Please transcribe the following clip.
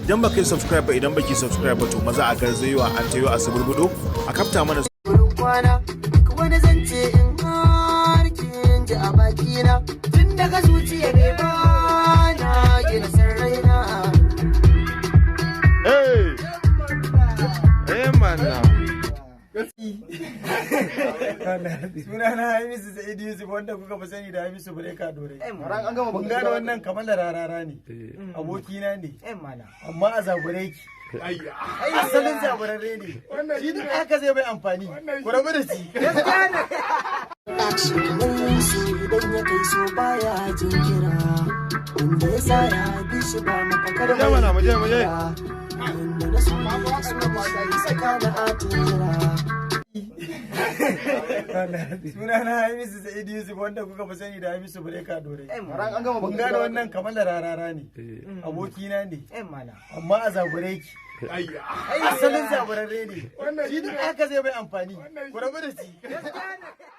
idan baka yi subscribe ba idan baki subscribe ba to maza a garzayo an tayo a suburbudo a kafta mana kwana wani zance in har kin ji a bakina tun daga zuciya ne ba na gina sarraina. Mana suna na Hamisu Sa'idu Yusuf wanda kuka fi sani da Hamisu Breka Dore. Kun gane wannan kamar da rarara ne, abokina ne, amma a zabure ki. Asalin zaburarre ne, shi duk haka zai bai amfani, ku rabu da shi. Idan ya kai so baya jinkira, wanda ya sa ya bi shi ba mafakar mai wanda na so ya saka na atira. Suna na Hamisu Sa'idu Yusuf wanda kuka fi sani da Hamisu Breka Dore. Kun gane wannan kamar da rarara ne, abokina ne, amma a zabure ki. Asalin zaburarre ne, shi duk haka zai bai amfani, ku rabu da shi.